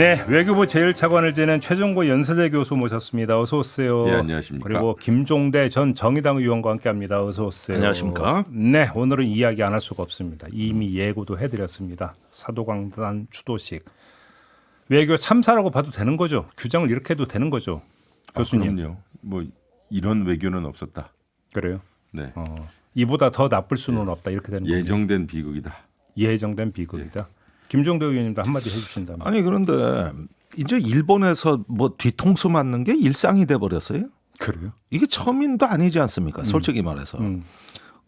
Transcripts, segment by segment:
네, 외교부 제1차관을 지낸 최종고 연세대 교수 모셨습니다. 어서 오세요. 네, 안녕하십니까. 그리고 김종대 전 정의당 의원과 함께합니다. 어서 오세요. 안녕하십니까. 네, 오늘은 이야기 안 할 수가 없습니다. 이미 예고도 해드렸습니다. 사도광단 추도식 외교 참사라고 봐도 되는 거죠. 규정을 이렇게 해도 되는 거죠, 교수님. 그럼요. 뭐 이런 외교는 없었다. 그래요? 네. 이보다 더 나쁠 수는 없다 이렇게 되는 거예요. 예정된 비극이다. 예정된 비극이다. 김종대 의원님도 한마디 해주신다면. 아니 그런데 이제 일본에서 뭐 뒤통수 맞는 게 일상이 돼 버렸어요. 그래요? 이게 처음도 아니지 않습니까? 솔직히 말해서.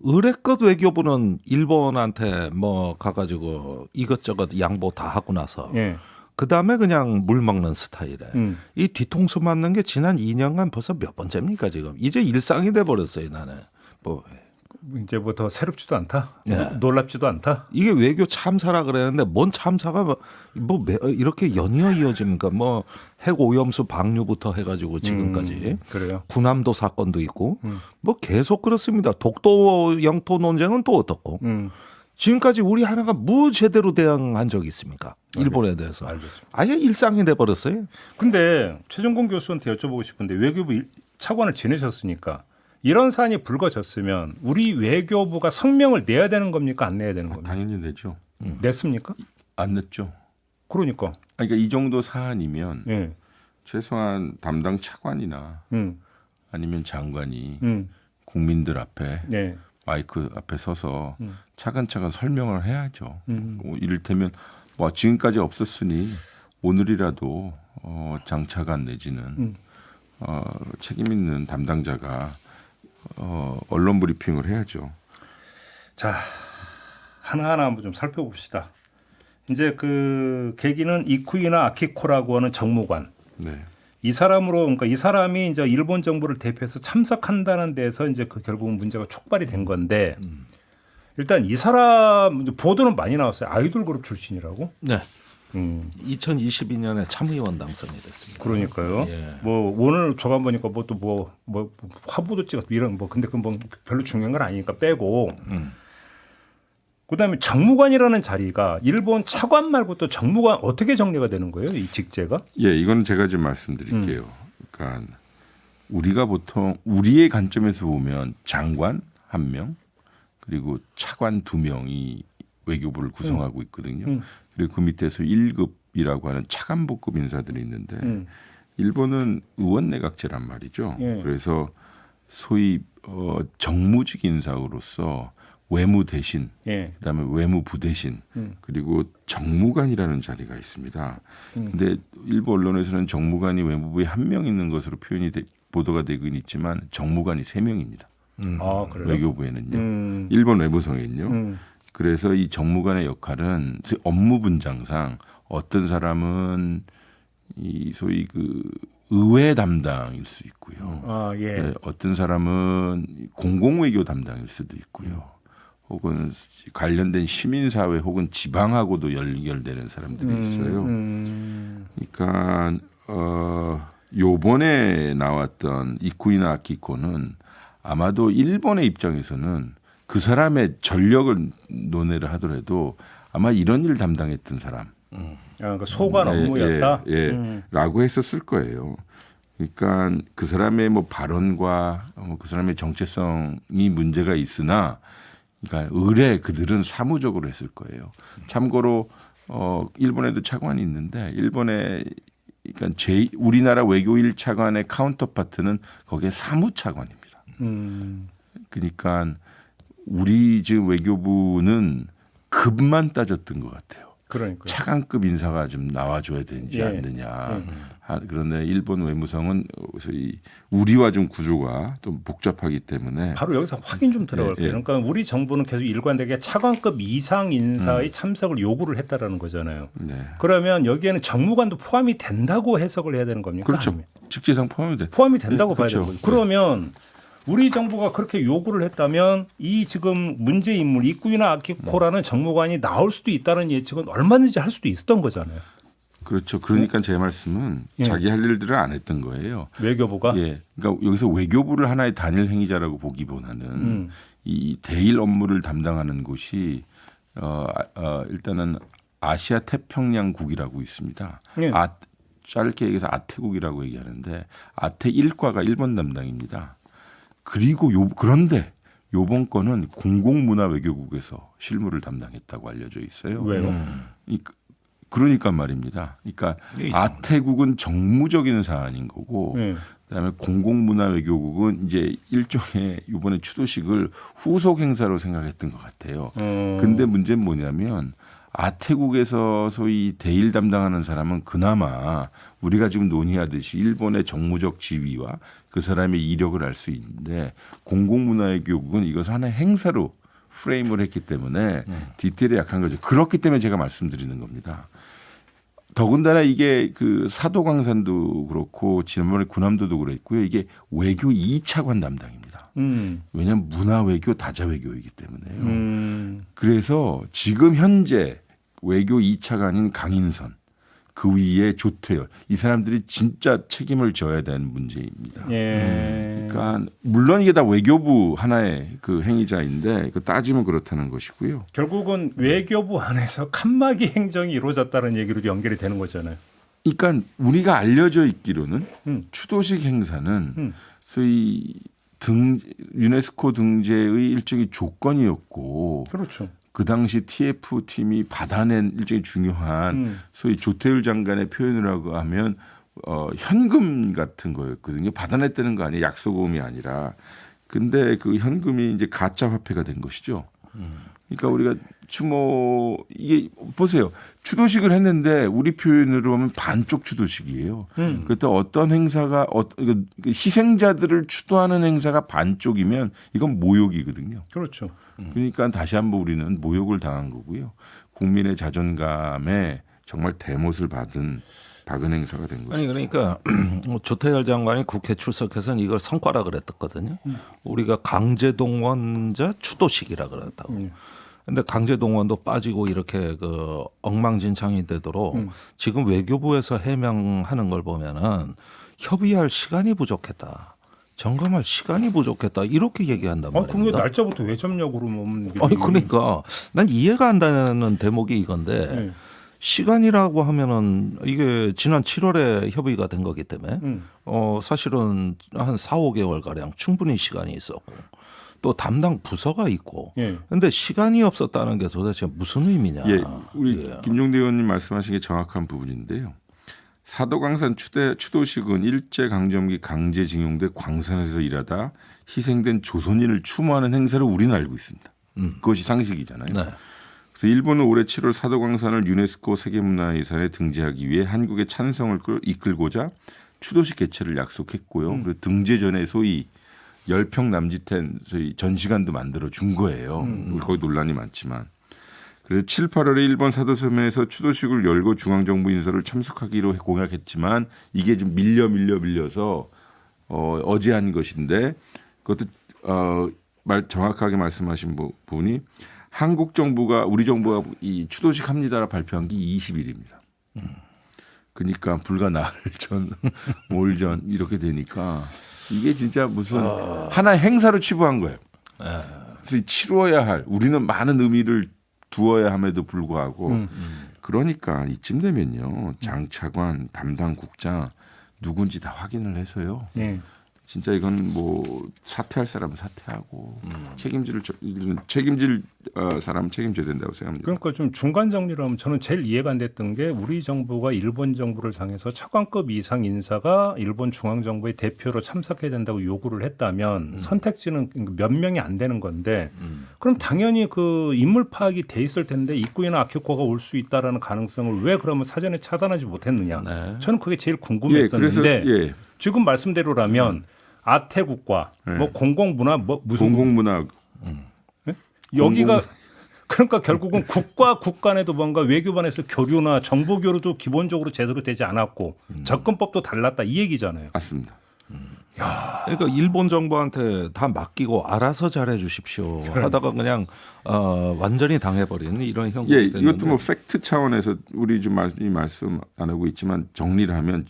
의례껏 외교부는 일본한테 뭐 가가지고 이것저것 양보 다 하고 나서 예. 그 다음에 그냥 물 먹는 스타일에 이 뒤통수 맞는 게 지난 2년간 벌써 몇 번째입니까 지금? 이제 일상이 돼 버렸어요 나는. 뭐 이제 뭐 더 새롭지도 않다. 예. 놀랍지도 않다. 이게 외교 참사라 그랬는데 뭔 참사가 이렇게 연이어 이어집니까? 뭐 핵 오염수 방류부터 해가지고 지금까지 그래요. 군함도 사건도 있고 뭐 계속 그렇습니다. 독도 영토 논쟁은 또 어떻고 지금까지 우리 하나가 뭐 제대로 대응한 적이 있습니까? 일본에 대해서. 알겠습니다. 아예 일상이 돼 버렸어요. 근데 최종공 교수한테 여쭤보고 싶은데 외교부 차관을 지내셨으니까 이런 사안이 불거졌으면 우리 외교부가 성명을 내야 되는 겁니까? 안 내야 되는 겁니까? 당연히 내죠. 냈습니까? 안 냈죠. 그러니까. 그러니까 이 정도 사안이면 예. 최소한 담당 차관이나 아니면 장관이 국민들 앞에 네. 마이크 앞에 서서 차근차근 설명을 해야죠. 이를테면 뭐 지금까지 없었으니 오늘이라도 장차관 내지는 책임 있는 담당자가 언론 브리핑을 해야죠. 자, 하나하나 한번 좀 살펴봅시다. 이제 그 계기는 이쿠이나 아키코라고 하는 정무관. 네. 이 사람으로 그러니까 이 사람이 이제 일본 정부를 대표해서 참석한다는 데서 이제 그 결국은 문제가 촉발이 된 건데 일단 이 사람 보도는 많이 나왔어요. 아이돌 그룹 출신이라고. 네. 2022년에 참의원 당선이 됐습니다. 그러니까요. 예. 뭐 오늘 저간 보니까 뭐 또 뭐 화보도 찍었 이런 뭐 근데 그건 뭐 별로 중요한 건 아니니까 빼고. 그다음에 정무관이라는 자리가 일본 차관 말고 또 정무관 어떻게 정리가 되는 거예요? 이 직제가? 예, 이건 제가 좀 말씀드릴게요. 그러니까 우리가 보통 우리의 관점에서 보면 장관 1명 그리고 차관 2명이 외교부를 구성하고 있거든요. 그리고 그 밑에서 1급이라고 하는 차관복급 인사들이 있는데 일본은 의원 내각제란 말이죠. 예. 그래서 소위 정무직 인사로서 외무 대신, 예. 그다음에 외무 부대신, 그리고 정무관이라는 자리가 있습니다. 근데 일부 언론에서는 정무관이 외무부에 1명 있는 것으로 보도가 되긴 있지만 정무관이 3명입니다. 아, 그래요? 외교부에는요. 일본 외무성에는요. 그래서 이 정무관의 역할은 업무 분장상 어떤 사람은 이 소위 그 의회 담당일 수 있고요. 아, 예. 네, 어떤 사람은 공공외교 담당일 수도 있고요. 혹은 관련된 시민사회 혹은 지방하고도 연결되는 사람들이 있어요. 그러니까 요번에 나왔던 이쿠이나 아키코는 아마도 일본의 입장에서는 그 사람의 전력을 논의를 하더라도 아마 이런 일 담당했던 사람. 그러니까 소관 업무였다. 라고 했었을 거예요. 그러니까 그 사람의 뭐 발언과 그 사람의 정체성이 문제가 있으나 그러니까 의뢰 그들은 사무적으로 했을 거예요. 참고로 일본에도 차관이 있는데 일본에 그러니까 우리나라 외교 1차관의 카운터파트는 거기에 사무차관입니다. 그러니까 우리 지금 외교부는 급만 따졌던 것 같아요. 그러니까 차관급 인사가 좀 나와줘야 되지 않느냐. 그런데 일본 외무성은 우리와 좀 구조가 좀 복잡하기 때문에 바로 여기서 확인 좀 들어갈게요. 그러니까 우리 정부는 계속 일관되게 차관급 이상 인사의 참석을 요구를 했다라는 거잖아요. 네. 그러면 여기에는 정무관도 포함이 된다고 해석을 해야 되는 겁니까? 그렇죠. 아니면? 직제상 포함이 돼. 포함이 된다고 봐야 그렇죠. 되는 거죠. 그러면 우리 정부가 그렇게 요구를 했다면 이 지금 문제 인물 이쿠이나 아키코라는 정무관이 나올 수도 있다는 예측은 얼마든지 할 수도 있었던 거잖아요. 그렇죠. 그러니까 제 말씀은 자기 할 일들을 안 했던 거예요. 외교부가. 예. 그러니까 여기서 외교부를 하나의 단일 행위자라고 보기보다는 이 대일 업무를 담당하는 곳이 일단은 아시아 태평양국이라고 있습니다. 예. 짧게 얘기해서 아태국이라고 얘기하는데 아태 1과가 일본 담당입니다. 그리고 그런데 요번 건은 공공문화외교국에서 실무를 담당했다고 알려져 있어요. 왜요? 그러니까 말입니다. 그러니까 아태국은 정무적인 사안인 거고 그다음에 공공문화외교국은 이제 일종의 이번에 추도식을 후속 행사로 생각했던 것 같아요. 근데 문제는 뭐냐면 아태국에서 소위 대일 담당하는 사람은 그나마 우리가 지금 논의하듯이 일본의 정무적 지위와 그 사람의 이력을 알 수 있는데 공공문화외교국은 이것을 하나의 행사로 프레임을 했기 때문에 디테일이 약한 거죠. 그렇기 때문에 제가 말씀드리는 겁니다. 더군다나 이게 그 사도광산도 그렇고 지난번에 군함도도 그랬고요. 이게 외교 2차관 담당입니다. 왜냐하면 문화외교 다자외교이기 때문에요. 그래서 지금 현재 외교 2차관인 강인선 그 위에 조태열 이 사람들이 진짜 책임을 져야 되는 문제입니다. 예. 그러니까 물론 이게 다 외교부 하나의 그 행위자인데 그 따지면 그렇다는 것이고요. 결국은 외교부 안에서 칸막이 행정이 이루어졌다는 얘기로 연결이 되는 거잖아요. 그러니까 우리가 알려져 있기로는 추도식 행사는 소위 유네스코 등재의 일종의 조건이었고 그렇죠. 그 당시 TF 팀이 받아낸 일종의 중요한 소위 조태율 장관의 표현이라고 하면 현금 같은 거였거든요. 받아냈다는 거 아니에요. 약소금이 아니라. 근데 그 현금이 이제 가짜 화폐가 된 것이죠. 그러니까 우리가 이게 보세요. 추도식을 했는데 우리 표현으로 하면 반쪽 추도식이에요. 그때 어떤 행사가 희생자들을 추도하는 행사가 반쪽이면 이건 모욕이거든요. 그렇죠. 그러니까 다시 한번 우리는 모욕을 당한 거고요. 국민의 자존감에 정말 대못을 박은 행사가 된 거죠. 아니 그러니까 조태열 장관이 국회 출석해서는 이걸 성과라 그랬거든요. 우리가 강제동원자 추도식이라 그랬다고. 근데 강제동원도 빠지고 이렇게 그 엉망진창이 되도록 지금 외교부에서 해명하는 걸 보면은 협의할 시간이 부족했다. 점검할 시간이 부족했다. 이렇게 얘기한단 말입니다. 그럼 왜 날짜부터 왜 잡냐고 그러면. 아니 그러니까 난 이해가 안 되는 대목이 이건데 시간이라고 하면은 이게 지난 7월에 협의가 된 거기 때문에 사실은 한 4, 5개월 가량 충분히 시간이 있었고 또 담당 부서가 있고 그런데 시간이 없었다는 게 도대체 무슨 의미냐. 예, 우리 김종대 의원님 말씀하신 게 정확한 부분인데요. 사도광산 추도식은 일제강점기 강제징용돼 광산에서 일하다 희생된 조선인을 추모하는 행사로 우리는 알고 있습니다. 그것이 상식이잖아요. 네. 그래서 일본은 올해 7월 사도광산을 유네스코 세계문화유산에 등재하기 위해 한국의 찬성을 이끌고자 추도식 개최를 약속했고요. 그리고 등재 전에 소위 10평 남짓한 소위 전시관도 만들어 준 거예요. 거기 논란이 많지만. 그래서 7, 8월에 일본 사도섬에서 추도식을 열고 중앙정부 인사를 참석하기로 공약했지만 이게 좀 밀려서 어제 한 것인데 그것도 정확하게 말씀하신 부분이 한국 정부가 우리 정부가 이 추도식 합니다라 발표한 게 20일입니다. 그러니까 불과 나흘 전, 올 전 이렇게 되니까 이게 진짜 무슨 하나의 행사로 치부한 거예요. 그래서 치루어야 할 우리는 많은 의미를 두어야 함에도 불구하고 그러니까 이쯤 되면요 장차관 담당 국장 누군지 다 확인을 해서요. 진짜 이건 뭐 사퇴할 사람은 사퇴하고 책임질 사람은 책임져야 된다고 생각합니다. 그러니까 좀 중간 정리를 하면 저는 제일 이해가 안 됐던 게 우리 정부가 일본 정부를 상해서 차관급 이상 인사가 일본 중앙정부의 대표로 참석해야 된다고 요구를 했다면 선택지는 몇 명이 안 되는 건데 그럼 당연히 그 인물 파악이 돼 있을 텐데 이쿠이나 아키코가 올 수 있다라는 가능성을 왜 그러면 사전에 차단하지 못했느냐. 네. 저는 그게 제일 궁금했었는데 그래서, 지금 말씀대로라면 아태국과 뭐 공공문화 무슨 공공문화 여기가 그러니까 결국은 국가 간에도 뭔가 외교반에서 교류나 정보 교류도 기본적으로 제대로 되지 않았고 접근법도 달랐다 이 얘기잖아요. 맞습니다. 그러니까 일본 정부한테 다 맡기고 알아서 잘해 주십시오 하다가 그냥 완전히 당해버리는 이런 형국이 예, 됐는데. 이것도 뭐 팩트 차원에서 우리 좀 말씀 안 하고 있지만 정리를 하면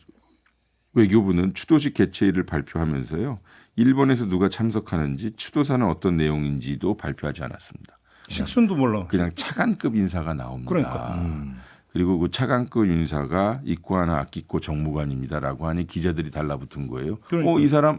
외교부는 추도식 개최일을 발표하면서요. 일본에서 누가 참석하는지 추도사는 어떤 내용인지도 발표하지 않았습니다. 식순도 몰라. 그냥 차관급 인사가 나옵니다. 그러니까. 그리고 그 차관급 인사가 이과나 악기과 정무관입니다라고 하니 기자들이 달라붙은 거예요. 그러니까. 이 사람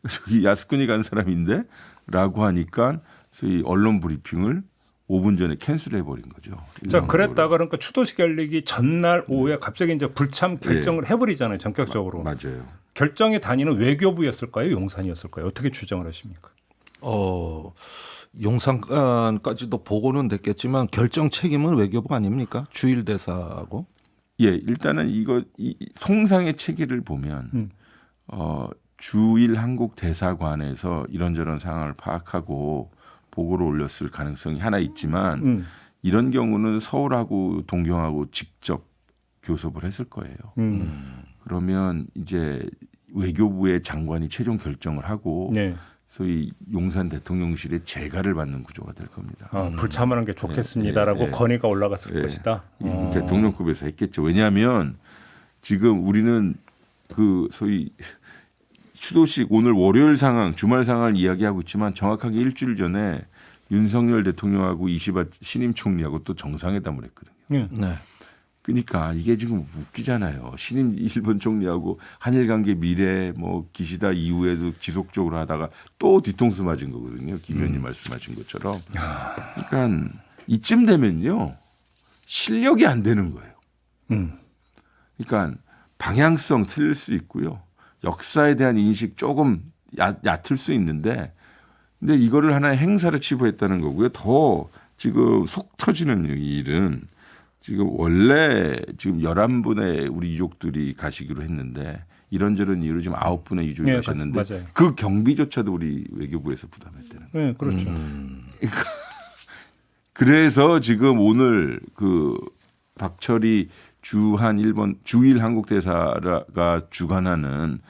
저기 야스쿠니 간 사람인데라고 하니까 소위 언론 브리핑을 5분 전에 캔슬해버린 거죠. 자, 그랬다가 그러니까 추도식 열리기 전날 오후에 갑자기 이제 불참 결정을 해버리잖아요. 전격적으로. 맞아요. 결정의 단위는 외교부였을까요? 용산이었을까요? 어떻게 추정을 하십니까? 용산까지도 보고는 됐겠지만 결정 책임은 외교부 아닙니까? 주일 대사하고. 예, 일단은 이 통상의 체계를 보면 주일 한국 대사관에서 이런저런 상황을 파악하고 보고를 올렸을 가능성이 하나 있지만 이런 경우는 서울하고 동경하고 직접 교섭을 했을 거예요. 그러면 이제 외교부의 장관이 최종 결정을 하고 네. 소위 용산 대통령실의 재가를 받는 구조가 될 겁니다. 불참하는 게 좋겠습니다라고 건의가 올라갔을 것이다. 대통령급에서 했겠죠. 왜냐하면 지금 우리는 그 소위 추도식 오늘 월요일 상황, 주말 상황을 이야기하고 있지만 정확하게 일주일 전에 윤석열 대통령하고 이시바 신임 총리하고 또 정상회담을 했거든요. 네. 그러니까 이게 지금 웃기잖아요. 신임 일본 총리하고 한일 관계 미래 뭐 기시다 이후에도 지속적으로 하다가 또 뒤통수 맞은 거거든요. 김 의원님 말씀하신 것처럼. 그러니까 이쯤 되면요. 실력이 안 되는 거예요. 그러니까 방향성 틀릴 수 있고요. 역사에 대한 인식 조금 얕을 수 있는데 근데 이거를 하나의 행사를 치부했다는 거고요. 더 지금 속 터지는 일은 지금 원래 지금 11분의 우리 유족들이 가시기로 했는데 이런저런 이유로 지금 9분의 유족이 가셨는데 맞아요. 그 경비조차도 우리 외교부에서 부담했다는 거예요. 네, 그렇죠. 그래서 지금 오늘 그 박철희 주일 한국 대사가 주관하는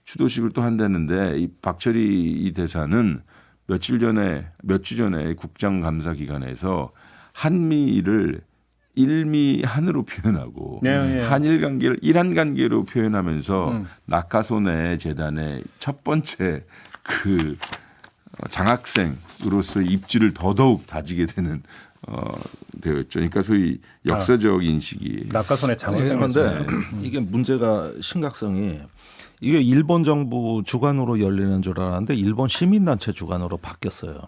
추도식을 또 한다는데 이 박철희 이 대사는 며칠 전에 국정감사기관에서 한미를 일미한으로 표현하고 한일 관계를 일한 관계로 표현하면서 낙하손해 재단의 첫 번째 그 장학생으로서의 입지를 더더욱 다지게 되는 되었죠. 그러니까 소위 역사적 인식이 낙하손의 장학생. 그런데 이게 문제가 심각성이 이게 일본 정부 주관으로 열리는 줄 알았는데 일본 시민단체 주관으로 바뀌었어요.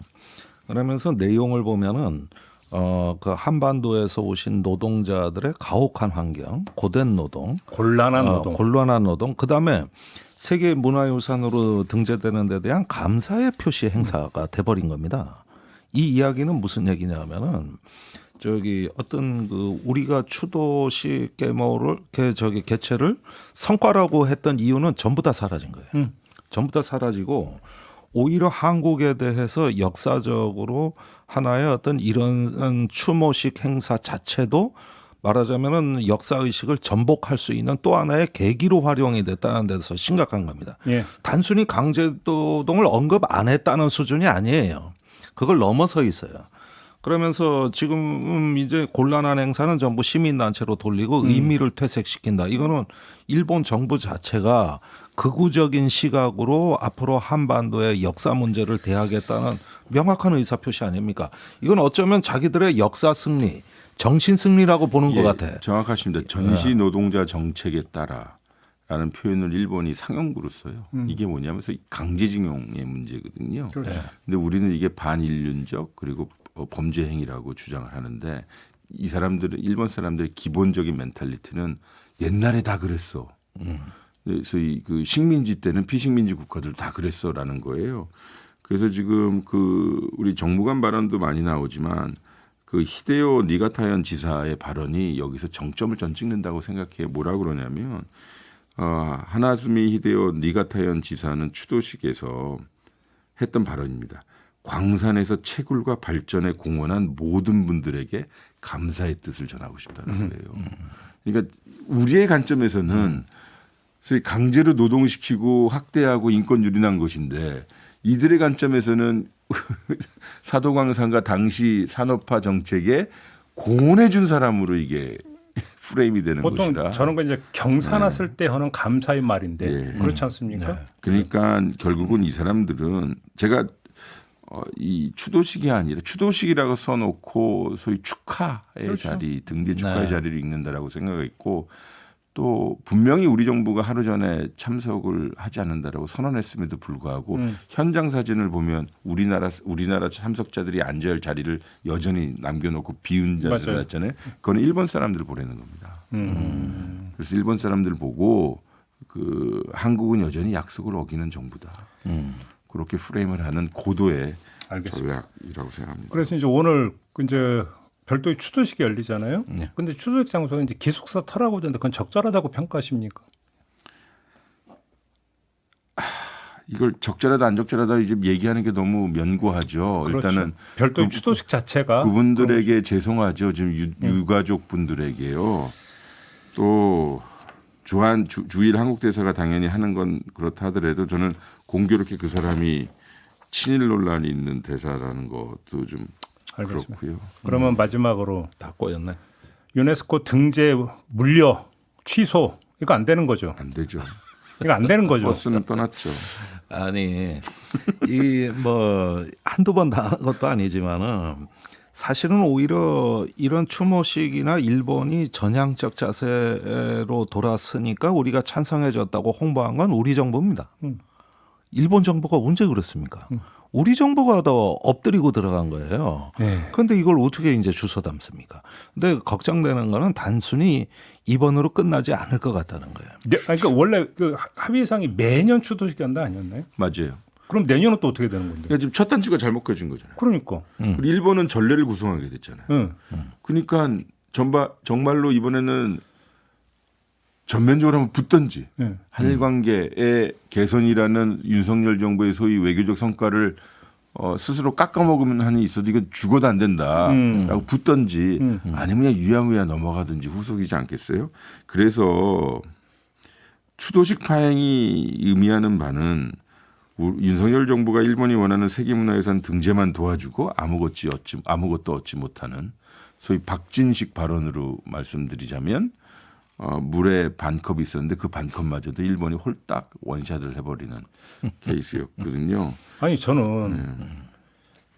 그러면서 내용을 보면은 그 한반도에서 오신 노동자들의 가혹한 환경, 고된 노동, 곤란한 노동, 그다음에 세계 문화유산으로 등재되는 데 대한 감사의 표시 행사가 돼버린 겁니다. 이 이야기는 무슨 얘기냐면은 저기 어떤 그 우리가 추도식 계모를 개최를 성과라고 했던 이유는 전부 다 사라진 거예요. 전부 다 사라지고 오히려 한국에 대해서 역사적으로 하나의 어떤 이런 추모식 행사 자체도 말하자면은 역사 의식을 전복할 수 있는 또 하나의 계기로 활용이 됐다는 데서 심각한 겁니다. 예. 단순히 강제노동을 언급 안 했다는 수준이 아니에요. 그걸 넘어서 있어요. 그러면서 지금 이제 곤란한 행사는 전부 시민단체로 돌리고 의미를 퇴색시킨다. 이거는 일본 정부 자체가 극우적인 시각으로 앞으로 한반도의 역사 문제를 대하겠다는 명확한 의사표시 아닙니까? 이건 어쩌면 자기들의 역사 승리, 정신 승리라고 보는 것 같아. 정확하십니다. 전시 노동자 정책에 따라라는 표현을 일본이 상용구로 써요. 이게 뭐냐면 강제징용의 문제거든요. 그렇죠. 근데 우리는 이게 반인륜적 그리고 범죄 행위라고 주장을 하는데 이 사람들은 일본 사람들의 기본적인 멘탈리티는 옛날에 다 그랬어. 그래서 그 식민지 때는 피식민지 국가들 다 그랬어라는 거예요. 그래서 지금 그 우리 정무관 발언도 많이 나오지만 그 히데요 니가타현 지사의 발언이 여기서 정점을 전 찍는다고 생각해요. 뭐라 그러냐면 하나즈미 히데요 니가타현 지사는 추도식에서 했던 발언입니다. 광산에서 채굴과 발전에 공헌한 모든 분들에게 감사의 뜻을 전하고 싶다는 거예요. 그러니까 우리의 관점에서는 소위 강제로 노동시키고 학대하고 인권 유린한 것인데 이들의 관점에서는 사도광산과 당시 산업화 정책에 공헌해 준 사람으로 이게 프레임이 되는 보통 것이라. 저런 거 이제 경사나 쓸 때 하는 감사의 말인데 그렇지 않습니까? 그러니까 결국은 이 사람들은 제가 이 추도식이 아니라 추도식이라고 써놓고 소위 축하의 그렇죠. 자리, 등대 축하의 네. 자리를 읽는다라고 생각했고 또 분명히 우리 정부가 하루 전에 참석을 하지 않는다라고 선언했음에도 불구하고 현장 사진을 보면 우리나라 참석자들이 앉아야 할 자리를 여전히 남겨놓고 비운 자세를 맞아요. 했잖아요. 그거는 일본 사람들 보내는 겁니다. 그래서 일본 사람들 보고 그 한국은 여전히 약속을 어기는 정부다. 그렇게 프레임을 하는 고도의 알겠습니다. 조약이라고 생각합니다. 그래서 이제 오늘 이제 별도의 추도식이 열리잖아요. 근데 추도식 장소가 이제 기숙사 터라고 되는데 그건 적절하다고 평가하십니까? 이걸 적절하다 안 적절하다 이제 얘기하는 게 너무 면고하죠. 그렇죠. 일단은 별도의 추도식 자체가 그분들에게 죄송하죠. 지금 유가족 분들에게요. 또 주일 한국 대사가 당연히 하는 건 그렇다 하더라도 저는 공교롭게 그 사람이 친일 논란이 있는 대사라는 것도 좀 알겠습니다. 그렇고요. 그러면 마지막으로 다 꼬였네. 유네스코 등재 물려 취소 이거 안 되는 거죠. 안 되죠. 이거 안 되는 거죠. 버스는 떠났죠. 아니 이 뭐 한두 번 당한 것도 아니지만은 사실은 오히려 이런 추모식이나 일본이 전향적 자세로 돌아서니까 우리가 찬성해줬다고 홍보한 건 우리 정부입니다. 일본 정부가 언제 그랬습니까? 우리 정부가 더 엎드리고 들어간 거예요. 그런데 이걸 어떻게 이제 주워 담습니까? 근데 걱정되는 거는 단순히 이번으로 끝나지 않을 것 같다는 거예요. 네, 그러니까 원래 그 합의상이 매년 추도식 한다 아니었나요? 맞아요. 그럼 내년은 또 어떻게 되는 건데? 그러니까 지금 첫 단추가 잘못 껴진 거잖아요. 그러니까. 그리고 일본은 전례를 구성하게 됐잖아요. 응. 그러니까 정말로 이번에는 전면적으로 한번 붙든지 한일 관계의 개선이라는 윤석열 정부의 소위 외교적 성과를 스스로 깎아먹으면 한이 있어도 이건 죽어도 안 된다라고 붙든지 아니면 그냥 유야무야 넘어가든지 후속이지 않겠어요? 그래서 추도식 파행이 의미하는 바는 윤석열 정부가 일본이 원하는 세계문화유산 등재만 도와주고 아무것도 얻지 못하는 소위 박진식 발언으로 말씀드리자면 물에 반컵이 있었는데 그 반컵마저도 일본이 홀딱 원샷을 해버리는 케이스였거든요. 아니 저는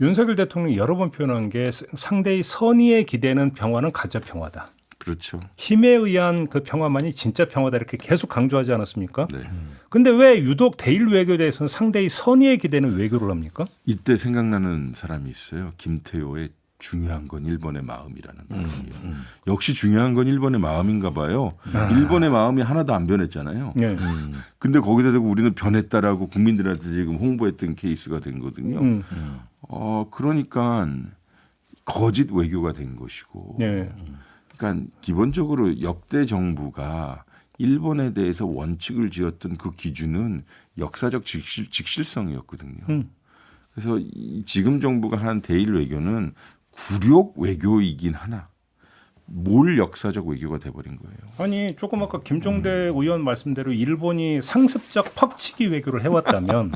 윤석열 대통령이 여러 번 표현한 게 상대의 선의에 기대는 평화는 가짜 평화다. 그렇죠. 힘에 의한 그 평화만이 진짜 평화다 이렇게 계속 강조하지 않았습니까? 네. 근데 왜 유독 대일 외교에 대해서는 상대의 선의에 기대는 외교를 합니까? 이때 생각나는 사람이 있어요. 김태호의 중요한 건 일본의 마음이라는 말이요. 역시 중요한 건 일본의 마음인가 봐요. 일본의 마음이 하나도 안 변했잖아요. 네. 근데 거기다 대고 우리는 변했다라고 국민들한테 지금 홍보했던 케이스가 된 거거든요. 그러니까 거짓 외교가 된 것이고. 네. 그러니까 기본적으로 역대 정부가 일본에 대해서 원칙을 지었던 그 기준은 역사적 직실성이었거든요. 그래서 지금 정부가 한 대일 외교는 굴욕 외교이긴 하나 몰 역사적 외교가 돼버린 거예요. 아니 조금 아까 김종대 의원 말씀대로 일본이 상습적 퍽치기 외교를 해왔다면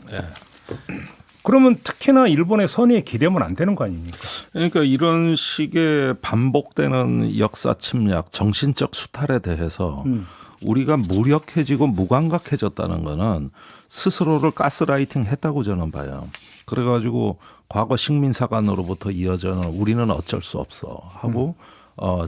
그러면 특히나 일본의 선의에 기대면 안 되는 거 아닙니까? 그러니까 이런 식의 반복되는 역사 침략, 정신적 수탈에 대해서 우리가 무력해지고 무감각해졌다는 거는 스스로를 가스라이팅 했다고 저는 봐요. 그래가지고 과거 식민사관으로부터 이어져는 우리는 어쩔 수 없어 하고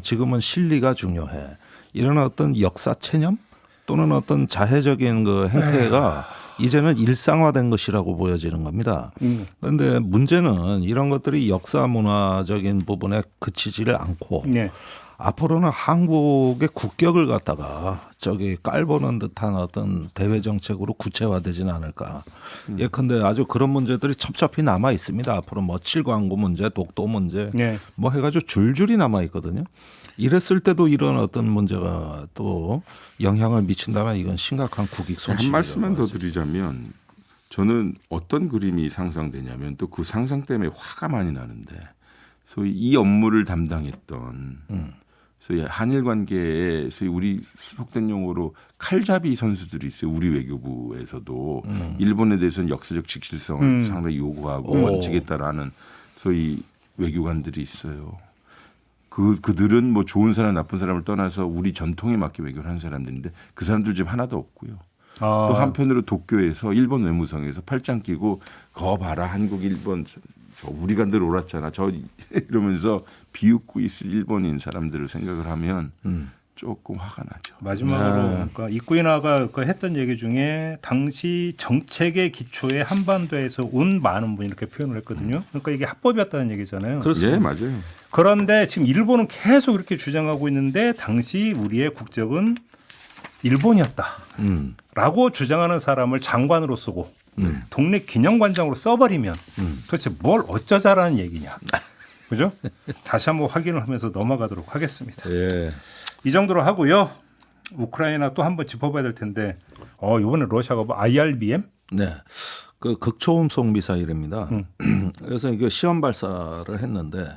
지금은 실리가 중요해. 이런 어떤 역사 체념 또는 어떤 자해적인 그 행태가 이제는 일상화된 것이라고 보여지는 겁니다. 그런데 문제는 이런 것들이 역사 문화적인 부분에 그치지를 않고 네. 앞으로는 한국의 국격을 갖다가 저기 깔보는 듯한 어떤 대외 정책으로 구체화되지는 않을까. 예컨대 아주 그런 문제들이 첩첩히 남아 있습니다. 앞으로 뭐 칠광구 문제, 독도 문제, 네. 뭐 해가지고 줄줄이 남아 있거든요. 이랬을 때도 이런 어떤 문제가 또 영향을 미친다면 이건 심각한 국익 손실이라고 한 말씀만 더 하죠. 드리자면 저는 어떤 그림이 상상되냐면 또 그 상상 때문에 화가 많이 나는데 소위 이 업무를 담당했던 소위 한일 관계에 소위 우리 속된 용어로 칼잡이 선수들이 있어요. 우리 외교부에서도 일본에 대해서는 역사적 직실성을 상당히 요구하고 원칙에 따라하는 소위 외교관들이 있어요. 그들은 뭐 좋은 사람 나쁜 사람을 떠나서 우리 전통에 맞게 외교를 하는 사람들인데 그 사람들 지금 하나도 없고요. 또 한편으로 도쿄에서 일본 외무성에서 팔짱 끼고 거 봐라 한국 일본 저 우리가 늘 옳았잖아 저 이러면서 비웃고 있을 일본인 사람들을 생각을 하면 조금 화가 나죠. 마지막으로 그러니까 이쿠이나가 그 했던 얘기 중에 당시 정책의 기초에 한반도에서 온 많은 분이 이렇게 표현을 했거든요. 그러니까 이게 합법이었다는 얘기잖아요. 예, 맞아요. 그런데 지금 일본은 계속 이렇게 주장하고 있는데 당시 우리의 국적은 일본이었다라고 주장하는 사람을 장관으로 쓰고 동네 기념관장으로 써버리면 도대체 뭘 어쩌자라는 얘기냐. 그죠? 다시 한번 확인을 하면서 넘어가도록 하겠습니다. 예. 이 정도로 하고요. 우크라이나 또 한번 짚어봐야 될 텐데 이번에 러시아가 뭐 IRBM? 네. 그 극초음속 미사일입니다. 그래서 이게 시험 발사를 했는데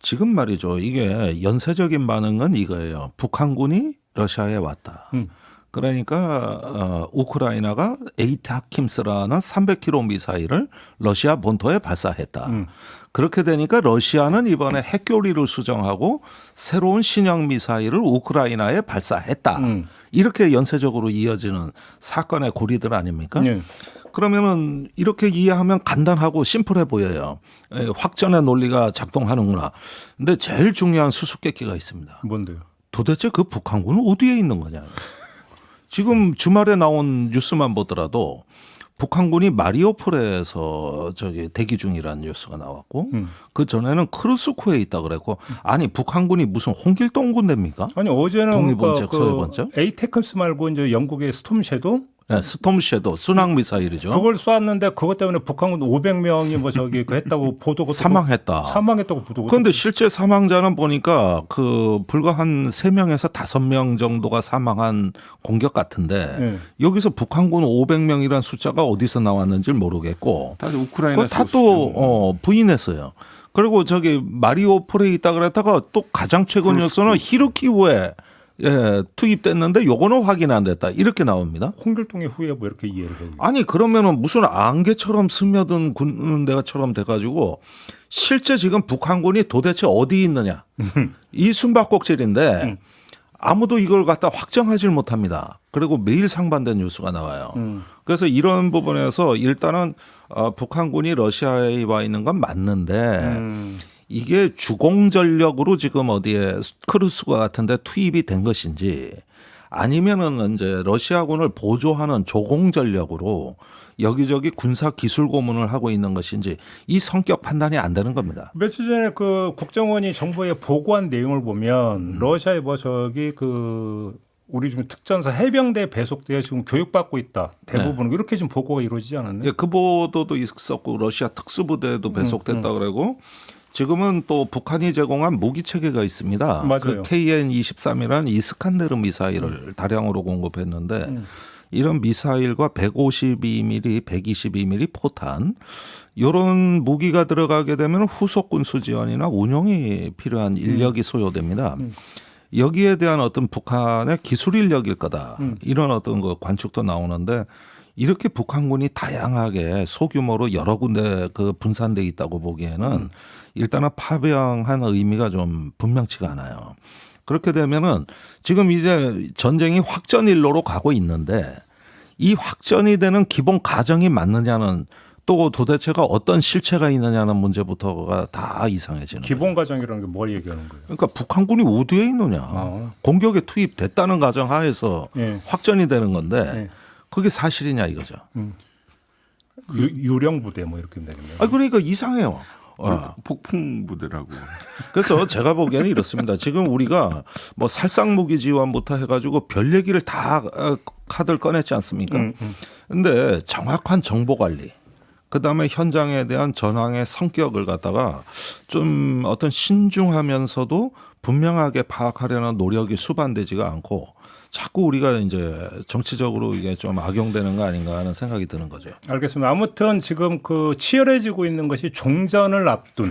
지금 말이죠. 이게 연쇄적인 반응은 이거예요. 북한군이 러시아에 왔다. 그러니까 우크라이나가 에이타킴스라는 300km 미사일을 러시아 본토에 발사했다. 그렇게 되니까 러시아는 이번에 핵교리를 수정하고 새로운 신형 미사일을 우크라이나에 발사했다. 이렇게 연쇄적으로 이어지는 사건의 고리들 아닙니까? 네. 그러면은 이렇게 이해하면 간단하고 심플해 보여요. 확전의 논리가 작동하는구나. 근데 제일 중요한 수수께끼가 있습니다. 뭔데요? 도대체 그 북한군은 어디에 있는 거냐. 지금 주말에 나온 뉴스만 보더라도 북한군이 마리오폴에서 저기 대기 중이라는 뉴스가 나왔고 그 전에는 크루스쿠에 있다 그랬고 아니 북한군이 무슨 홍길동 군대입니까? 아니 어제는 동해번쩍, 서해번쩍? 에이테크스 말고 이제 영국의 스톰 섀도우 네, 스톰 섀도우 순항 미사일이죠. 그걸 쐈는데 그것 때문에 북한군 500명이 뭐 저기 그 했다고 보도가 사망했다고 보도가. 그런데 실제 사망자는 보니까 그 불과 한 3명에서 5명 정도가 사망한 공격 같은데 네. 여기서 북한군 500명이라는 숫자가 어디서 나왔는지 모르겠고 다들 우크라이나 다 또 부인했어요. 그리고 저기 마리오폴에 있다 그랬다가 또 가장 최근 뉴스는 히르키우에 투입됐는데 요거는 확인 안 됐다. 이렇게 나옵니다. 홍길동의 후예 뭐 이렇게 이해를 해요. 아니 그러면은 무슨 안개처럼 스며든 군대가처럼 돼가지고 실제 지금 북한군이 도대체 어디 있느냐. 이 숨바꼭질인데 아무도 이걸 갖다 확정하지 못합니다. 그리고 매일 상반된 뉴스가 나와요. 그래서 이런 부분에서 일단은 북한군이 러시아에 와 있는 건 맞는데 이게 주공 전력으로 지금 어디에 크루스과 같은데 투입이 된 것인지 아니면은 이제 러시아군을 보조하는 조공 전력으로 여기저기 군사 기술 고문을 하고 있는 것인지 이 성격 판단이 안 되는 겁니다. 며칠 전에 그 국정원이 정부에 보고한 내용을 보면 러시아에 뭐 저기 그 우리 지금 특전사 해병대 배속대에 지금 교육받고 있다. 대부분 이렇게 지금 보고가 이루어지지 않았나요? 예, 그 보도도 있었고 러시아 특수부대도 배속됐다 그러고 지금은 또 북한이 제공한 무기 체계가 있습니다. 맞아요. 그 KN-23이라는 이스칸데르 미사일을 다량으로 공급했는데 이런 미사일과 152mm, 122mm 포탄 이런 무기가 들어가게 되면 후속 군수 지원이나 운용이 필요한 인력이 소요됩니다. 여기에 대한 어떤 북한의 기술 인력일 거다. 이런 어떤 그 관측도 나오는데 이렇게 북한군이 다양하게 소규모로 여러 군데 그 분산돼 있다고 보기에는 일단은 파병한 의미가 좀 분명치가 않아요. 그렇게 되면은 지금 이제 전쟁이 확전일로로 가고 있는데 이 확전이 되는 기본 가정이 맞느냐는 또 도대체가 어떤 실체가 있느냐는 문제부터가 다 이상해지는 기본 가정이라는 게 뭘 얘기하는 거예요? 그러니까 북한군이 어디에 있느냐. 공격에 투입됐다는 가정 하에서 예. 확전이 되는 건데 예. 그게 사실이냐 이거죠. 유령 부대 뭐 이렇게 되겠네요. 그러니까 이상해요. 폭풍 부대라고. 그래서 제가 보기에는 이렇습니다. 지금 우리가 뭐 살상 무기 지원부터 해가지고 별 얘기를 다 카드를 꺼냈지 않습니까? 근데 정확한 정보 관리, 그 다음에 현장에 대한 전황의 성격을 갖다가 좀 어떤 신중하면서도 분명하게 파악하려는 노력이 수반되지가 않고 자꾸 우리가 이제 정치적으로 이게 좀 악용되는 거 아닌가 하는 생각이 드는 거죠. 알겠습니다. 아무튼 지금 그 치열해지고 있는 것이 종전을 앞둔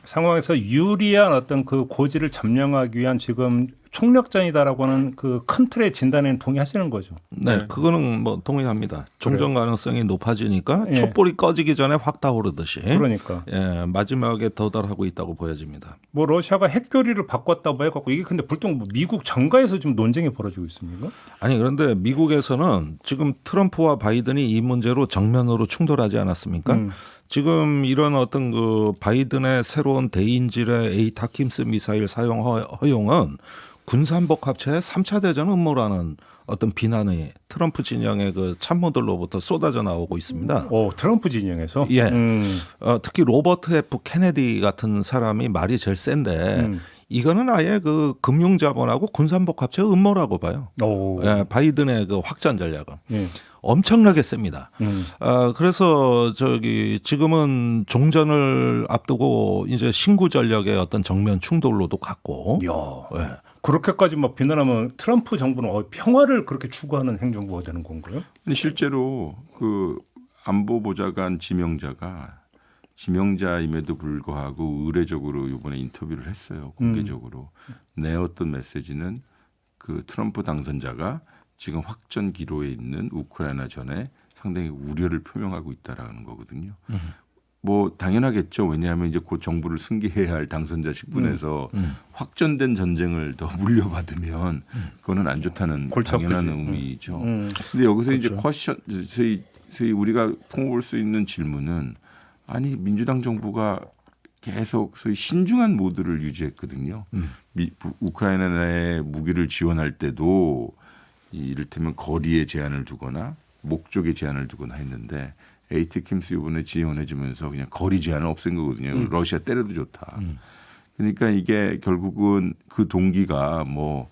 상황에서 유리한 어떤 그 고지를 점령하기 위한 지금 총력전이다라고 하는 그 큰 틀의 진단에는 동의하시는 거죠. 네, 그거는 뭐 동의합니다. 종전 가능성이 높아지니까 촛불이 꺼지기 전에 확 타오르듯이 그러니까 예, 마지막에 도달하고 있다고 보여집니다. 뭐 러시아가 핵교리를 바꿨다고 해갖고 이게 근데 불통 뭐 미국 정가에서 지금 논쟁이 벌어지고 있습니까? 아니 그런데 미국에서는 지금 트럼프와 바이든이 이 문제로 정면으로 충돌하지 않았습니까? 지금 이런 어떤 그 바이든의 새로운 대인질의 에이타킴스 미사일 사용 허용은 군산복 합체의 3차 대전 음모라는 어떤 비난이 트럼프 진영의 그 참모들로부터 쏟아져 나오고 있습니다. 트럼프 진영에서 예. 특히 로버트 F 케네디 같은 사람이 말이 제일 센데 이거는 아예 그 금융자본하고 군산복 합체의 음모라고 봐요. 예, 바이든의 그 확전 전략은 엄청나게 셉니다. 그래서 저기 지금은 종전을 앞두고 이제 신구 전략의 어떤 정면 충돌로도 갔고. 예. 그렇게까지 막 비난하면 트럼프 정부는 평화를 그렇게 추구하는 행정부가 되는 건가요? 근데 실제로 그 안보보좌관 지명자임에도 불구하고 의례적으로 이번에 인터뷰를 했어요. 공개적으로. 내었던 메시지는 그 트럼프 당선자가 지금 확전 기로에 있는 우크라이나 전에 상당히 우려를 표명하고 있다라는 거거든요. 뭐 당연하겠죠. 왜냐하면 이제 곧 정부를 승계해야 할 당선자 식분에서 확전된 전쟁을 더 물려받으면 그거는 안 좋다는 당연한 의미죠. 근데 여기서 이제 쿼션, 소위 우리가 품어볼 수 있는 질문은 아니 민주당 정부가 계속 소위 신중한 모드를 유지했거든요. 우크라이나에 무기를 지원할 때도 이를테면 거리에 제한을 두거나 목적에 제한을 두거나 했는데 에이티킴스 이번에 지원해주면서 그냥 거리 제한을 없앤 거거든요. 러시아 때려도 좋다. 그러니까 이게 결국은 그 동기가 뭐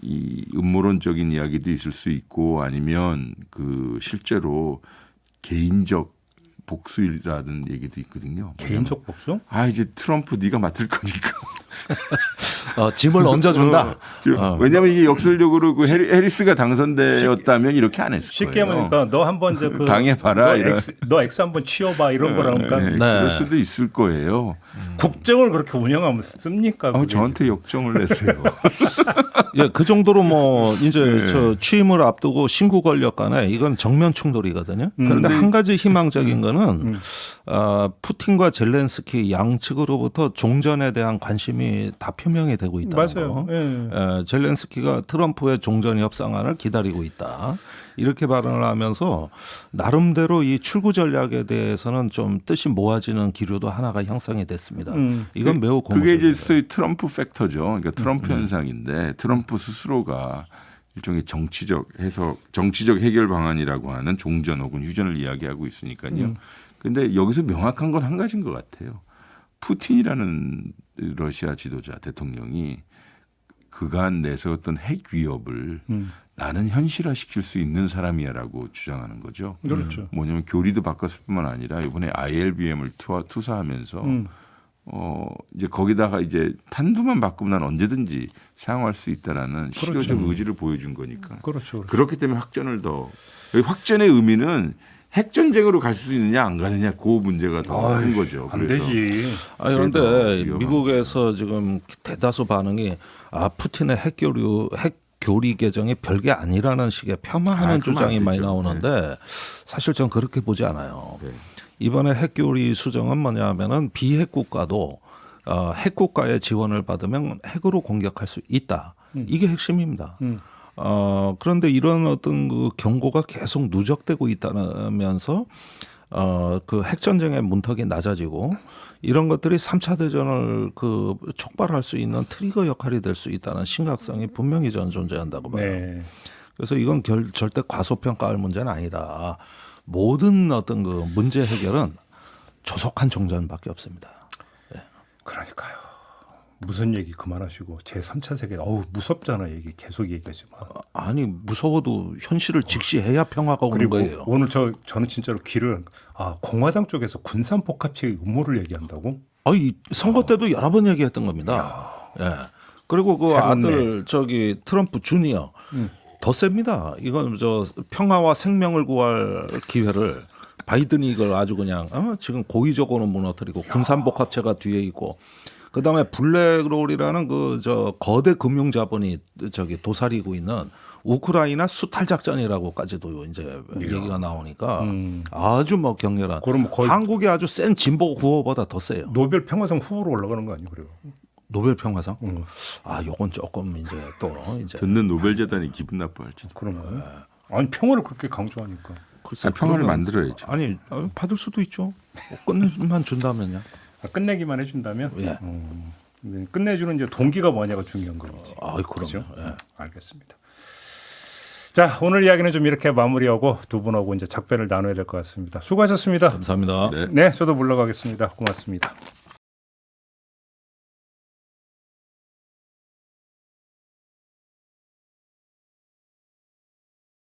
이 음모론적인 이야기도 있을 수 있고 아니면 그 실제로 개인적 복수라는 얘기도 있거든요. 개인적 복수? 이제 트럼프 네가 맡을 거니까. 짐을 얹어준다. 왜냐하면 이게 역설적으로 그 해리스가 당선되었다면 이렇게 안 했을 쉽게 거예요. 말하니까 너 한번 그 당해봐라. 너 X 한번 치워봐 이런 거라니까. 네, 그럴 수도 있을 거예요. 국정을 그렇게 운영하면 씁니까? 저한테 역정을 내세요. 예, 그 정도로 뭐 이제 저 취임을 앞두고 신구 권력 간에 이건 정면 충돌이거든요. 그런데 한 가지 희망적인 거는 푸틴과 젤렌스키 양측으로부터 종전에 대한 관심이 다 표명이 되고 있다는 맞아요. 거. 젤렌스키가 트럼프의 종전 협상안을 기다리고 있다. 이렇게 발언을 하면서 나름대로 이 출구 전략에 대해서는 좀 뜻이 모아지는 기류도 하나가 형성이 됐습니다. 이건 매우 그게 고무적입니다. 이제 소위 트럼프 팩터죠. 그러니까 트럼프 현상인데 트럼프 스스로가 일종의 정치적 해결 방안이라고 하는 종전 혹은 휴전을 이야기하고 있으니까요. 그런데 여기서 명확한 건 한 가지인 것 같아요. 푸틴이라는 러시아 지도자 대통령이 그간 내세웠던 핵 위협을 나는 현실화시킬 수 있는 사람이야라고 주장하는 거죠. 그렇죠. 뭐냐면 교리도 바꿨을 뿐만 아니라 이번에 ILBM을 투사하면서 이제 거기다가 이제 탄두만 바꾸면 난 언제든지 사용할 수 있다라는 실효적 의지를 보여준 거니까. 그렇죠. 그렇기 때문에 확전을 더 확전의 의미는 핵 전쟁으로 갈 수 있느냐 안 가느냐 그 문제가 더 큰 거죠. 안 되지. 그런데 미국에서 지금 대다수 반응이 푸틴의 핵교리 개정이 별게 아니라는 식의 폐마하는 주장이 많이 나오는데 사실 전 그렇게 보지 않아요. 이번에 핵교리 수정은 뭐냐면은 비핵 국가도 핵 국가의 지원을 받으면 핵으로 공격할 수 있다. 이게 핵심입니다. 그런데 이런 어떤 그 경고가 계속 누적되고 있다면서 그 핵전쟁의 문턱이 낮아지고 이런 것들이 3차 대전을 그 촉발할 수 있는 트리거 역할이 될 수 있다는 심각성이 분명히 저는 존재한다고 봐요. 네. 그래서 이건 절대 과소평가할 문제는 아니다. 모든 어떤 그 문제 해결은 조속한 종전밖에 없습니다. 네. 그러니까요. 무슨 얘기 그만하시고 제3차 세계 무섭잖아 얘기 계속 얘기하지만 아니 무서워도 현실을 직시해야 평화가 오는 그리고 거예요. 오늘 저는 진짜로 귀를 공화당 쪽에서 군산 복합체의 음모를 얘기한다고? 이 선거 때도 여러 번 얘기했던 겁니다. 예. 그리고 그 새롭네. 아들 저기 트럼프 주니어 더 셉니다. 이건 저 평화와 생명을 구할 기회를 바이든이 이걸 아주 그냥 지금 고의적으로 무너뜨리고 군산복 합체가 뒤에 있고 그다음에 블랙롤이라는 그 저 거대 금융 자본이 저기 도사리고 있는 우크라이나 수탈 작전이라고까지도 이제 얘기가 나오니까 아주 뭐 격렬한. 그럼 뭐 거의 한국이 아주 센 진보 구호보다 더 세요. 노벨 평화상 후보로 올라가는 거 아니에요, 그래요? 노벨 평화상? 아, 요건 조금 이제 또 이제 듣는 노벨 재단이 기분 나빠할지도. 그런 거예요? 아니 평화를 그렇게 강조하니까. 글쎄, 평화를 그러면- 만들어야죠. 아니 받을 수도 있죠. 끝내만 준다면요. 끝내기만 해준다면. 예. 네, 끝내주는 이제 동기가 뭐냐가 중요한 거지. 아, 그럼요. 그렇죠? 예. 알겠습니다. 자, 오늘 이야기는 좀 이렇게 마무리하고 두 분하고 이제 작별을 나눠야 될 것 같습니다. 수고하셨습니다. 감사합니다. 네. 네, 저도 물러가겠습니다. 고맙습니다.